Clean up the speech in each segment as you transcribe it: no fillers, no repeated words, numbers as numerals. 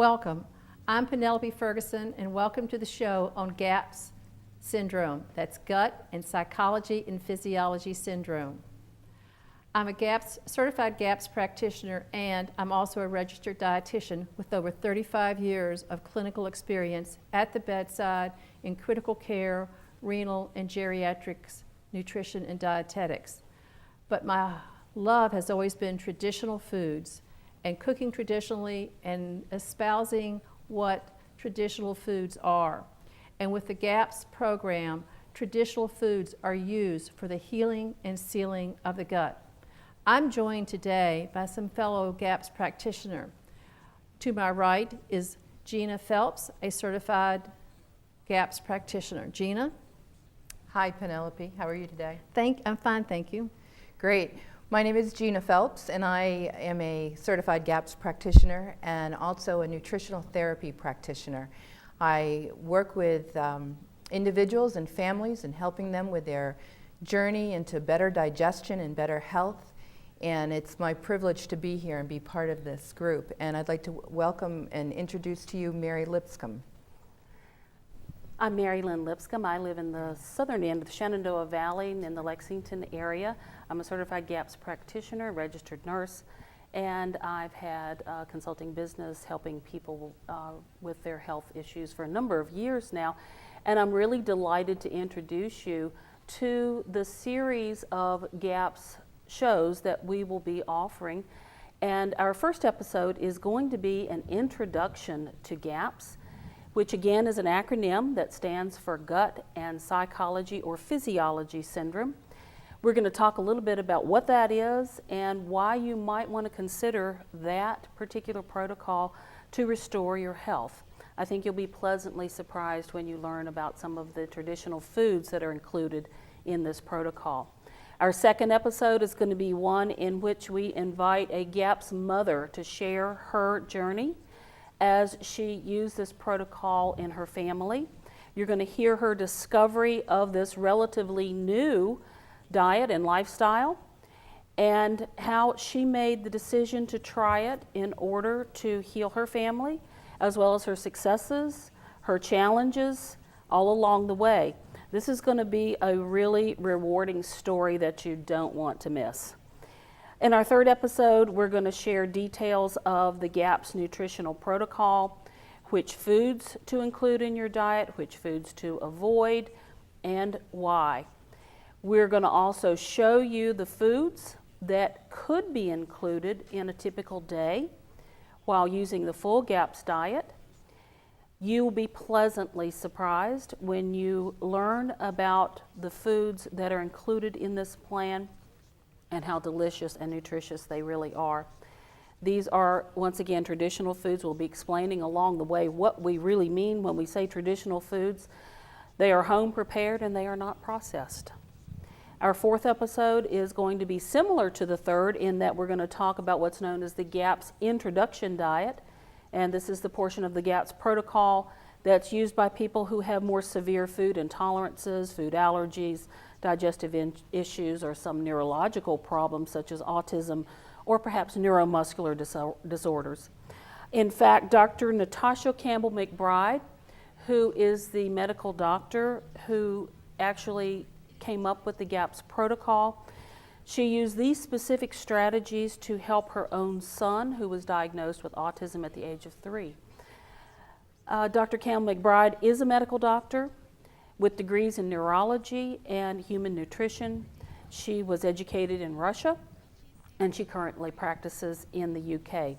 Welcome. I'm Penelope Ferguson, and welcome to the show on GAPS syndrome. That's Gut and Psychology and Physiology Syndrome. I'm a certified GAPS practitioner, and I'm also a registered dietitian with over 35 years of clinical experience at the bedside in critical care, renal and geriatrics, nutrition and dietetics. But my love has always been traditional foods and cooking traditionally and espousing what traditional foods are. And with the GAPS program, traditional foods are used for the healing and sealing of the gut. I'm joined today by some fellow GAPS practitioner. To my right is Gina Phelps, a certified GAPS practitioner. Gina? Hi, Penelope. How are you today? I'm fine, thank you. Great. My name is Gina Phelps, and I am a certified GAPS practitioner and also a nutritional therapy practitioner. I work with individuals and families and helping them with their journey into better digestion and better health. And it's my privilege to be here and be part of this group. And I'd like to welcome and introduce to you Mary Lipscomb. I'm Mary Lynn Lipscomb. I live in the southern end of the Shenandoah Valley in the Lexington area. I'm a certified GAPS practitioner, registered nurse, and I've had a consulting business helping people with their health issues for a number of years now. And I'm really delighted to introduce you to the series of GAPS shows that we will be offering. And our first episode is going to be an introduction to GAPS, which again is an acronym that stands for Gut and Psychology or Physiology Syndrome. We're going to talk a little bit about what that is and why you might want to consider that particular protocol to restore your health. I think you'll be pleasantly surprised when you learn about some of the traditional foods that are included in this protocol. Our second episode is going to be one in which we invite a GAPS mother to share her journey as she used this protocol in her family. You're going to hear her discovery of this relatively new diet and lifestyle and how she made the decision to try it in order to heal her family, as well as her successes, her challenges, all along the way. This is going to be a really rewarding story that you don't want to miss. In our third episode, we're going to share details of the GAPS nutritional protocol, which foods to include in your diet, which foods to avoid, and why. We're going to also show you the foods that could be included in a typical day while using the full GAPS diet. You will be pleasantly surprised when you learn about the foods that are included in this plan and how delicious and nutritious they really are. These are, once again, traditional foods. We'll be explaining along the way what we really mean when we say traditional foods. They are home prepared and they are not processed. Our fourth episode is going to be similar to the third in that we're going to talk about what's known as the GAPS introduction diet. And this is the portion of the GAPS protocol that's used by people who have more severe food intolerances, food allergies, digestive issues, or some neurological problems such as autism or perhaps neuromuscular disorders. In fact, Dr. Natasha Campbell McBride, who is the medical doctor who actually came up with the GAPS protocol, she used these specific strategies to help her own son, who was diagnosed with autism at the age of 3. Dr. Campbell McBride is a medical doctor with degrees in neurology and human nutrition. She was educated in Russia, and she currently practices in the UK.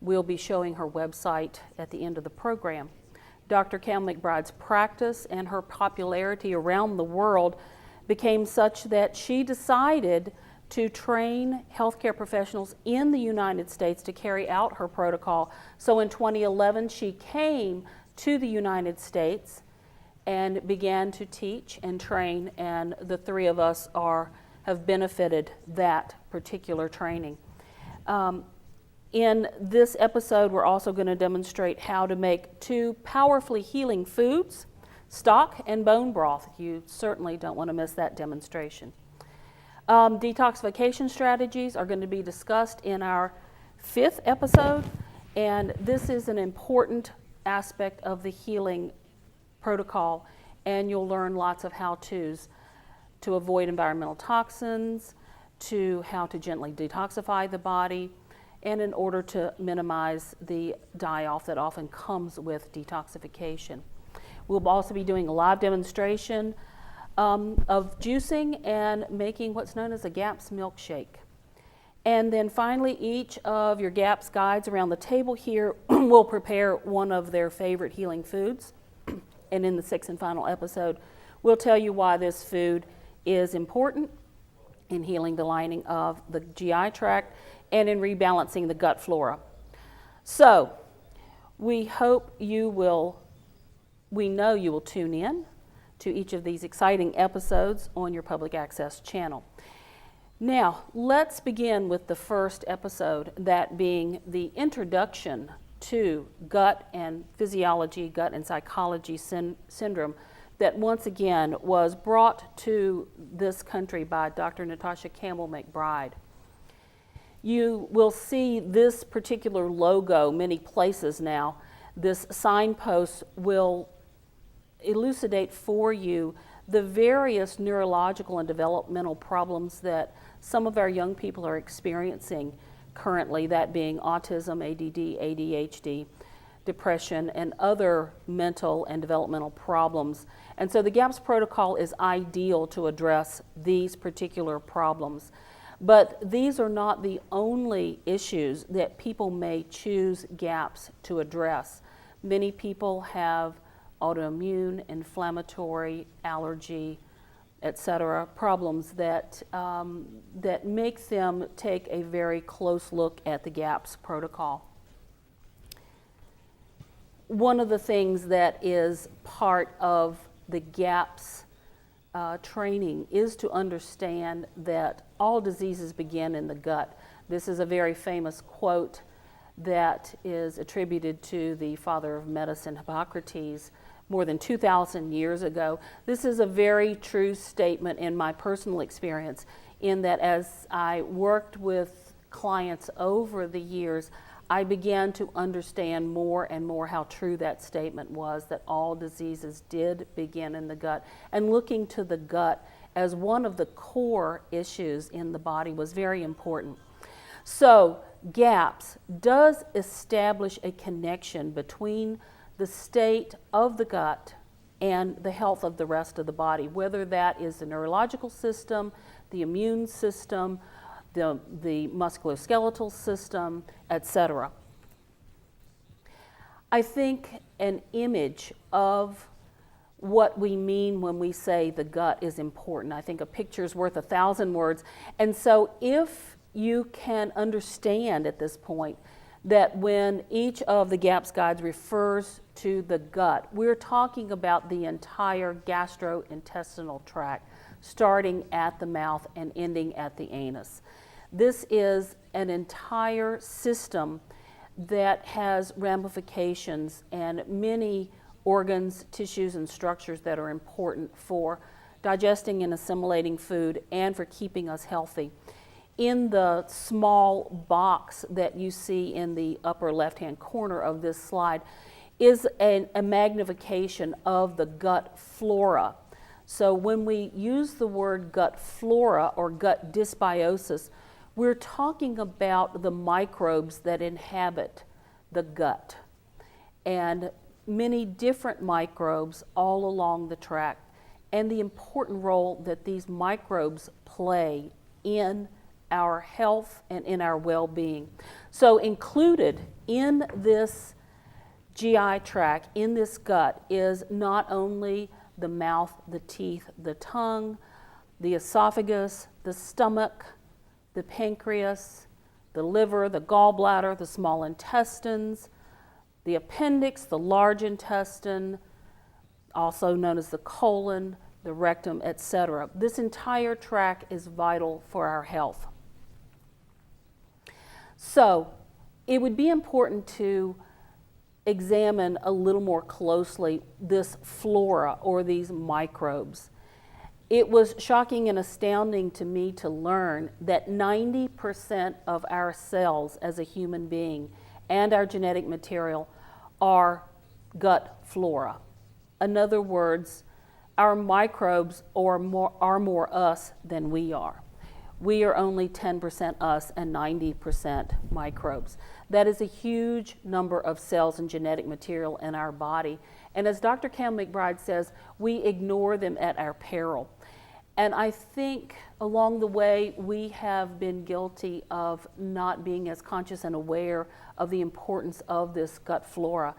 We'll be showing her website at the end of the program. Dr. Campbell McBride's practice and her popularity around the world became such that she decided to train healthcare professionals in the United States to carry out her protocol. So in 2011, she came to the United States and began to teach and train, and the three of us have benefited that particular training. In this episode, we're also going to demonstrate how to make 2 powerfully healing foods, stock and bone broth. You certainly don't want to miss that demonstration. Detoxification strategies are going to be discussed in our 5th episode, And this is an important aspect of the healing protocol, and you'll learn lots of how-tos to avoid environmental toxins, to how to gently detoxify the body, and in order to minimize the die-off that often comes with detoxification. We'll also be doing a live demonstration of juicing and making what's known as a GAPS milkshake. And then finally, each of your GAPS guides around the table here will prepare one of their favorite healing foods. And in the sixth and final episode, we'll tell you why this food is important in healing the lining of the GI tract and in rebalancing the gut flora. So, we know you will tune in to each of these exciting episodes on your public access channel. Now, let's begin with the first episode, that being the introduction to gut and physiology, gut and psychology syndrome, that once again was brought to this country by Dr. Natasha Campbell McBride. You will see this particular logo many places now. This signpost will elucidate for you the various neurological and developmental problems that some of our young people are experiencing currently, that being autism, ADD, ADHD, depression, and other mental and developmental problems. And so the GAPS protocol is ideal to address these particular problems. But these are not the only issues that people may choose GAPS to address. Many people have autoimmune, inflammatory, allergy, etc., problems that make them take a very close look at the GAPS protocol. One of the things that is part of the GAPS training is to understand that all diseases begin in the gut. This is a very famous quote that is attributed to the father of medicine, Hippocrates, more than 2,000 years ago. This is a very true statement in my personal experience, in that as I worked with clients over the years, I began to understand more and more how true that statement was, that all diseases did begin in the gut. And looking to the gut as one of the core issues in the body was very important. So GAPS does establish a connection between the state of the gut and the health of the rest of the body, whether that is the neurological system, the immune system, the musculoskeletal system, etc. I think an image of what we mean when we say the gut is important. I think a picture is worth 1,000 words. And so if you can understand at this point that when each of the GAPS guides refers to the gut, we're talking about the entire gastrointestinal tract, starting at the mouth and ending at the anus. This is an entire system that has ramifications and many organs, tissues, and structures that are important for digesting and assimilating food and for keeping us healthy. In the small box that you see in the upper left-hand corner of this slide is a magnification of the gut flora. So when we use the word gut flora or gut dysbiosis, we're talking about the microbes that inhabit the gut, and many different microbes all along the tract, and the important role that these microbes play in our health and in our well-being. So included in this GI tract, in this gut, is not only the mouth, the teeth, the tongue, the esophagus, the stomach, the pancreas, the liver, the gallbladder, the small intestines, the appendix, the large intestine, also known as the colon, the rectum, etc. This entire tract is vital for our health. So it would be important to examine a little more closely this flora or these microbes. It was shocking and astounding to me to learn that 90% of our cells as a human being and our genetic material are gut flora. In other words, our microbes are more us than we are. We are only 10% us and 90% microbes. That is a huge number of cells and genetic material in our body. And as Dr. Cam McBride says, we ignore them at our peril. And I think along the way, we have been guilty of not being as conscious and aware of the importance of this gut flora.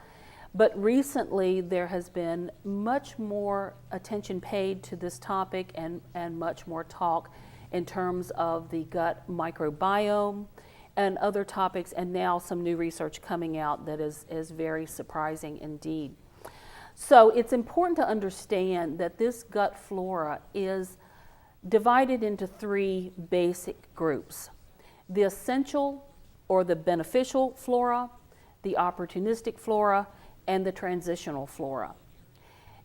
But recently, there has been much more attention paid to this topic and much more talk in terms of the gut microbiome and other topics, and now some new research coming out that is very surprising indeed. So it's important to understand that this gut flora is divided into three basic groups: the essential or the beneficial flora, the opportunistic flora, and the transitional flora.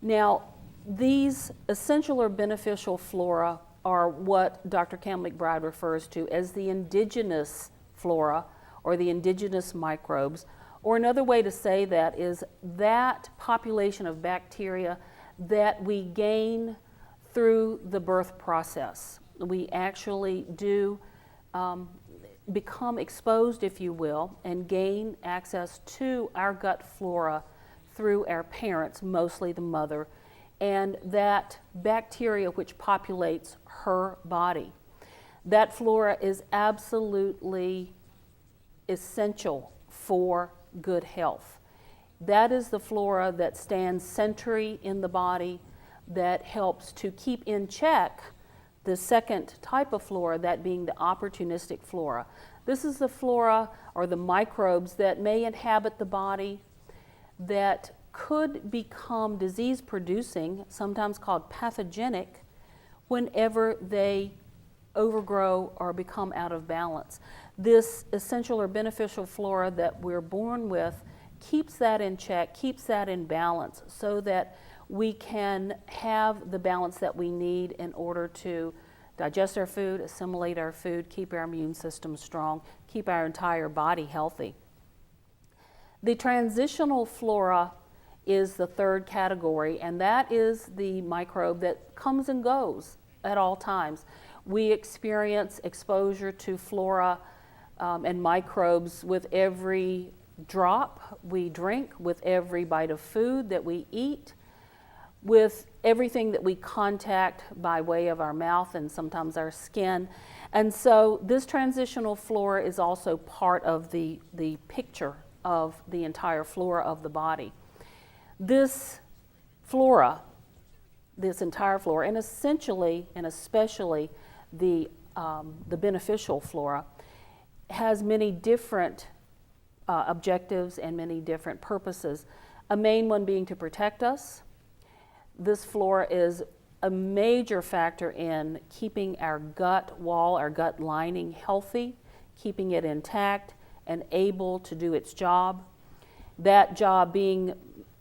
Now, these essential or beneficial flora are what Dr. Cam McBride refers to as the indigenous flora or the indigenous microbes, or another way to say that is that population of bacteria that we gain through the birth process. We actually do become exposed, if you will, and gain access to our gut flora through our parents, mostly the mother, and that bacteria which populates her body. That flora is absolutely essential for good health. That is the flora that stands sentry in the body, that helps to keep in check the second type of flora, that being the opportunistic flora. This is the flora or the microbes that may inhabit the body that could become disease producing, sometimes called pathogenic, whenever they overgrow or become out of balance. This essential or beneficial flora that we're born with keeps that in check, keeps that in balance, so that we can have the balance that we need in order to digest our food, assimilate our food, keep our immune system strong, keep our entire body healthy. The transitional flora is the third category, and that is the microbe that comes and goes at all times. We experience exposure to flora and microbes with every drop we drink, with every bite of food that we eat, with everything that we contact by way of our mouth and sometimes our skin. And so this transitional flora is also part of the picture of the entire flora of the body. This flora, this entire flora, and essentially and especially the beneficial flora, has many different objectives and many different purposes. A main one being to protect us. This flora is a major factor in keeping our gut wall, our gut lining healthy, keeping it intact and able to do its job. That job being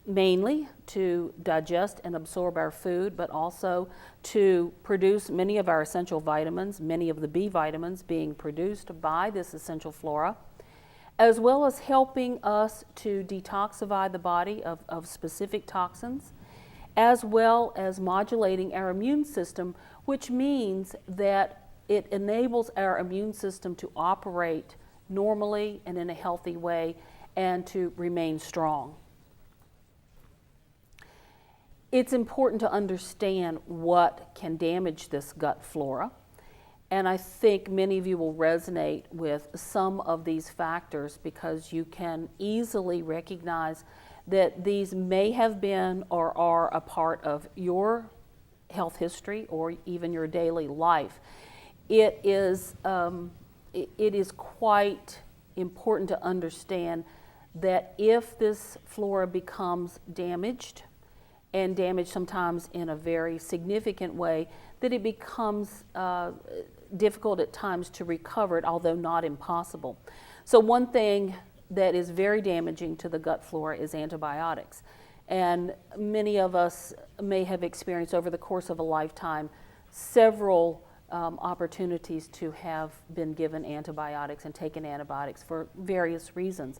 mainly to digest and absorb our food, but also to produce many of our essential vitamins, many of the B vitamins being produced by this essential flora, as well as helping us to detoxify the body of specific toxins, as well as modulating our immune system, which means that it enables our immune system to operate normally and in a healthy way and to remain strong. It's important to understand what can damage this gut flora, and I think many of you will resonate with some of these factors because you can easily recognize that these may have been or are a part of your health history or even your daily life. It is quite important to understand that if this flora becomes damaged, and damaged sometimes in a very significant way, that it becomes difficult at times to recover it, although not impossible. So one thing that is very damaging to the gut flora is antibiotics. And many of us may have experienced over the course of a lifetime several opportunities to have been given antibiotics and taken antibiotics for various reasons.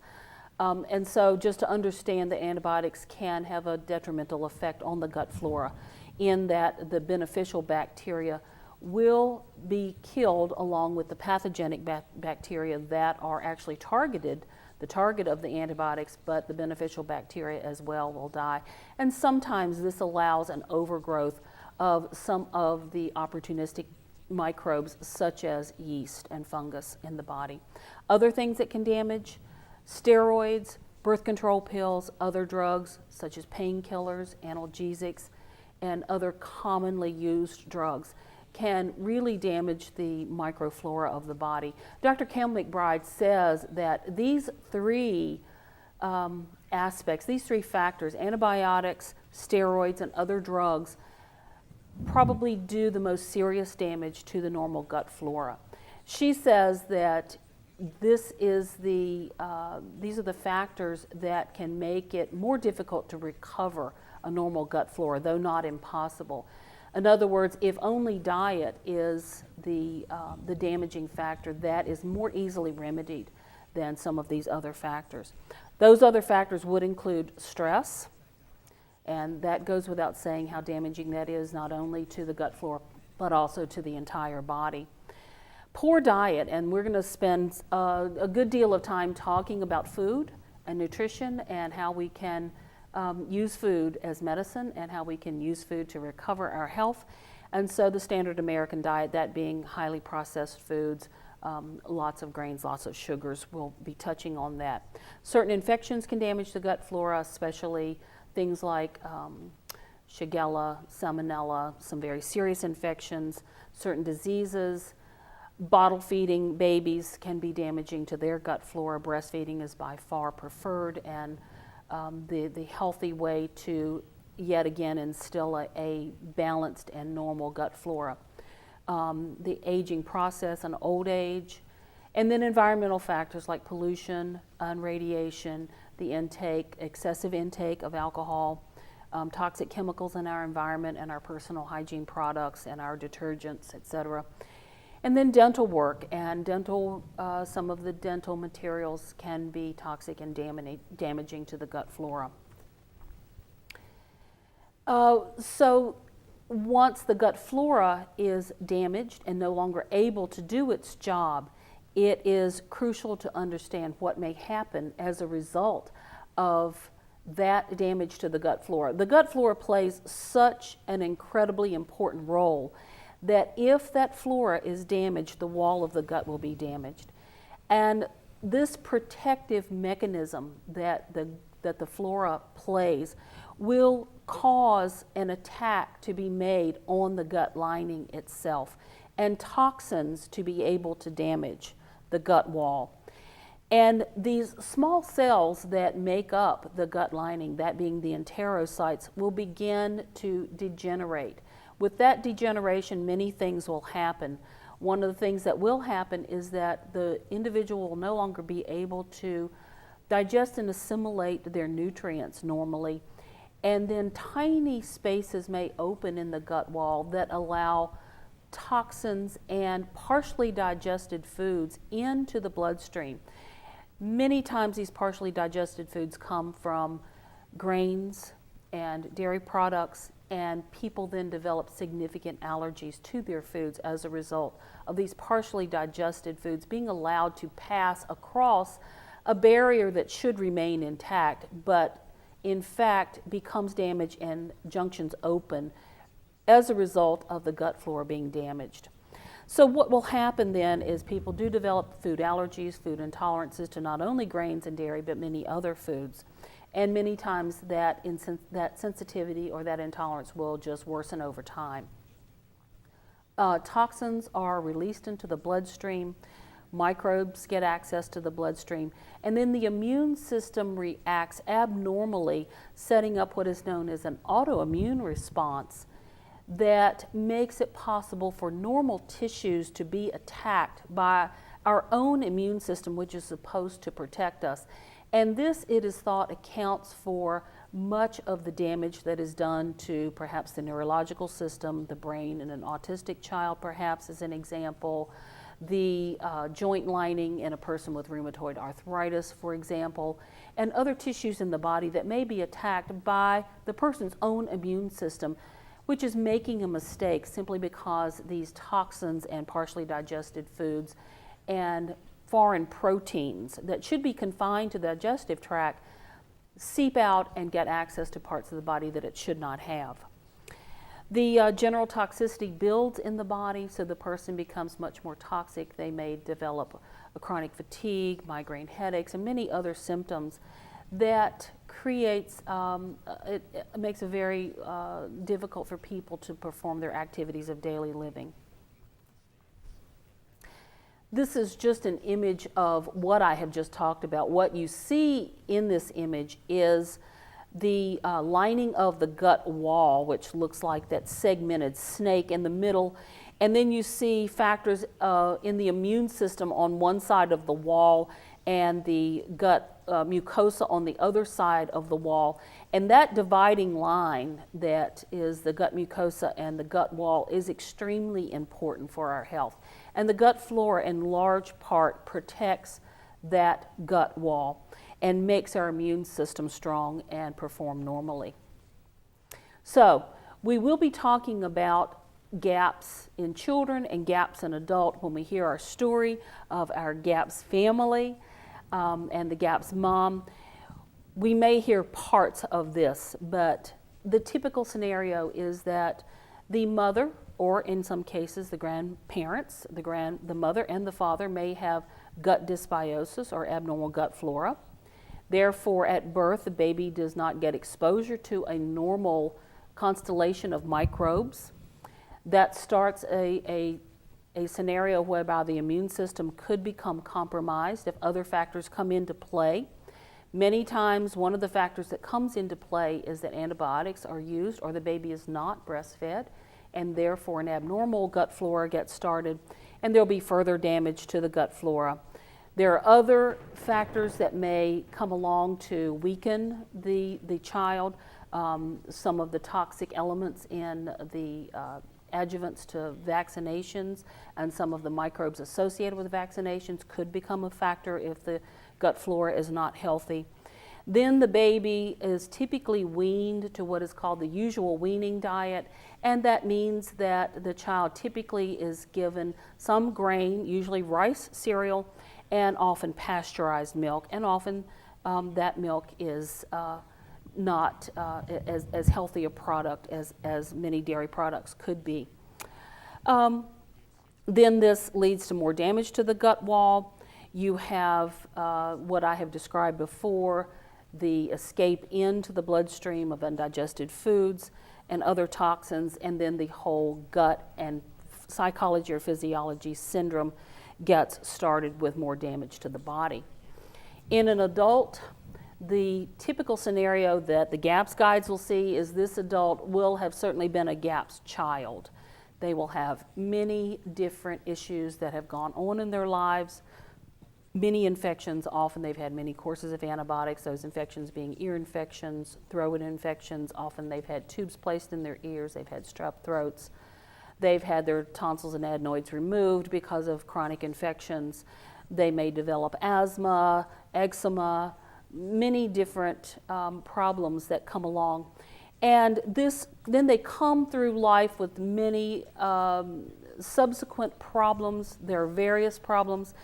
And so just to understand that antibiotics can have a detrimental effect on the gut flora, in that the beneficial bacteria will be killed along with the pathogenic bacteria that are actually the target of the antibiotics, but the beneficial bacteria as well will die. And sometimes this allows an overgrowth of some of the opportunistic microbes such as yeast and fungus in the body. Other things that can damage: steroids, birth control pills, other drugs such as painkillers, analgesics, and other commonly used drugs can really damage the microflora of the body. Dr. Campbell McBride says that these three aspects, these three factors, antibiotics, steroids, and other drugs, probably do the most serious damage to the normal gut flora. She says that these are the factors that can make it more difficult to recover a normal gut flora, though not impossible. In other words, if only diet is the damaging factor, that is more easily remedied than some of these other factors. Those other factors would include stress, and that goes without saying how damaging that is, not only to the gut flora, but also to the entire body. Poor diet, and we're going to spend a good deal of time talking about food and nutrition and how we can use food as medicine and how we can use food to recover our health. And so the standard American diet, that being highly processed foods, lots of grains, lots of sugars, we'll be touching on that. Certain infections can damage the gut flora, especially things like Shigella, Salmonella, some very serious infections, certain diseases. Bottle feeding babies can be damaging to their gut flora. Breastfeeding is by far preferred, and the healthy way to yet again instill a balanced and normal gut flora. The aging process and old age, and then environmental factors like pollution and radiation, the excessive intake of alcohol, toxic chemicals in our environment and our personal hygiene products and our detergents, etc. And then dental work, and some of the dental materials can be toxic and damaging to the gut flora. So once the gut flora is damaged and no longer able to do its job, it is crucial to understand what may happen as a result of that damage to the gut flora. The gut flora plays such an incredibly important role that if that flora is damaged, the wall of the gut will be damaged. And this protective mechanism that the flora plays will cause an attack to be made on the gut lining itself, and toxins to be able to damage the gut wall. And these small cells that make up the gut lining, that being the enterocytes, will begin to degenerate. With that degeneration, many things will happen. One of the things that will happen is that the individual will no longer be able to digest and assimilate their nutrients normally, and then tiny spaces may open in the gut wall that allow toxins and partially digested foods into the bloodstream. Many times these partially digested foods come from grains and dairy products, and people then develop significant allergies to their foods as a result of these partially digested foods being allowed to pass across a barrier that should remain intact, but in fact becomes damaged and junctions open as a result of the gut flora being damaged. So what will happen then is people do develop food allergies, food intolerances to not only grains and dairy, but many other foods. And many times that sensitivity or that intolerance will just worsen over time. Toxins are released into the bloodstream, microbes get access to the bloodstream, and then the immune system reacts abnormally, setting up what is known as an autoimmune response that makes it possible for normal tissues to be attacked by our own immune system, which is supposed to protect us. And this, it is thought, accounts for much of the damage that is done to perhaps the neurological system, the brain in an autistic child perhaps as an example, the joint lining in a person with rheumatoid arthritis, for example, and other tissues in the body that may be attacked by the person's own immune system, which is making a mistake simply because these toxins and partially digested foods and foreign proteins that should be confined to the digestive tract seep out and get access to parts of the body that it should not have. The general toxicity builds in the body, so the person becomes much more toxic. They may develop a chronic fatigue, migraine headaches, and many other symptoms that creates, it makes it very difficult for people to perform their activities of daily living. This is just an image of what I have just talked about. What you see in this image is the lining of the gut wall, which looks like that segmented snake in the middle. And then you see factors in the immune system on one side of the wall and the gut mucosa on the other side of the wall. And that dividing line that is the gut mucosa and the gut wall is extremely important for our health. And the gut flora in large part protects that gut wall and makes our immune system strong and perform normally. So we will be talking about gaps in children and gaps in adult when we hear our story of our GAPS family and the GAPS mom. We may hear parts of this, but the typical scenario is that the mother, or in some cases the grandparents, the mother and the father may have gut dysbiosis or abnormal gut flora. Therefore, at birth, the baby does not get exposure to a normal constellation of microbes. That starts a scenario whereby the immune system could become compromised if other factors come into play. Many times, one of the factors that comes into play is that antibiotics are used or the baby is not breastfed, and therefore an abnormal gut flora gets started, and there'll be further damage to the gut flora. There are other factors that may come along to weaken the child. Some of the toxic elements in the adjuvants to vaccinations and some of the microbes associated with vaccinations could become a factor if the gut flora is not healthy. Then the baby is typically weaned to what is called the usual weaning diet, and that means that the child typically is given some grain, usually rice cereal, and often pasteurized milk, and often that milk is not as healthy a product as many dairy products could be. Then this leads to more damage to the gut wall. You have what I have described before, the escape into the bloodstream of undigested foods and other toxins, and then the whole gut and psychology or physiology syndrome gets started with more damage to the body. In an adult, the typical scenario that the GAPS guides will see is this adult will have certainly been a GAPS child. They will have many different issues that have gone on in their lives, many infections. Often they've had many courses of antibiotics, those infections being ear infections, throat infections. Often they've had tubes placed in their ears, they've had strep throats. They've had their tonsils and adenoids removed because of chronic infections. They may develop asthma, eczema, many different problems that come along. And then they come through life with many subsequent problems. There are various problems.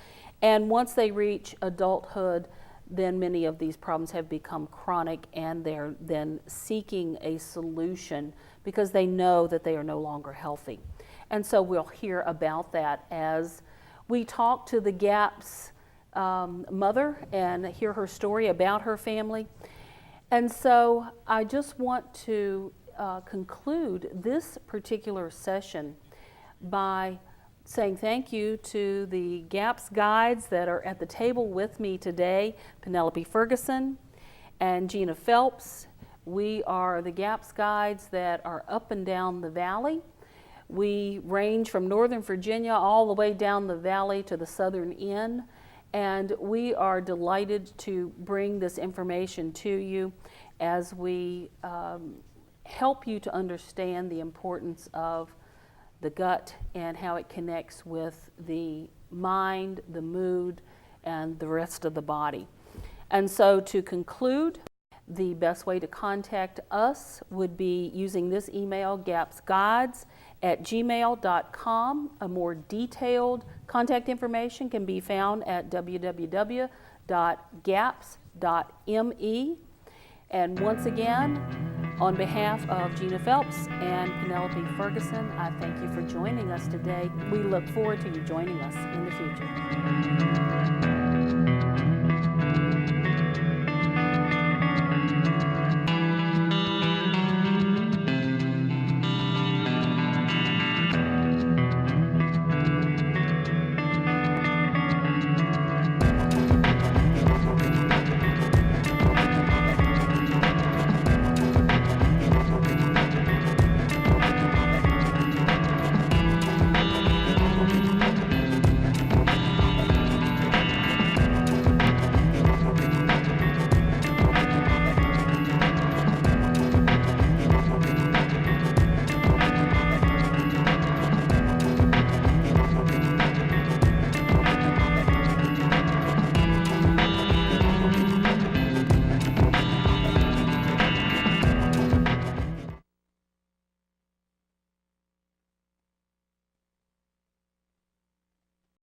And once they reach adulthood, then many of these problems have become chronic, and they're then seeking a solution because they know that they are no longer healthy. And so we'll hear about that as we talk to the GAPS mother and hear her story about her family. And so I just want to conclude this particular session by saying thank you to the GAPS guides that are at the table with me today, Penelope Ferguson and Gina Phelps. We are the GAPS guides that are up and down the valley. We range from Northern Virginia all the way down the valley to the southern end, and we are delighted to bring this information to you as we help you to understand the importance of the gut, and how it connects with the mind, the mood, and the rest of the body. And so to conclude, the best way to contact us would be using this email, gapsguides@gmail.com. A more detailed contact information can be found at www.gaps.me. And once again, on behalf of Gina Phelps and Penelope Ferguson, I thank you for joining us today. We look forward to you joining us in the future.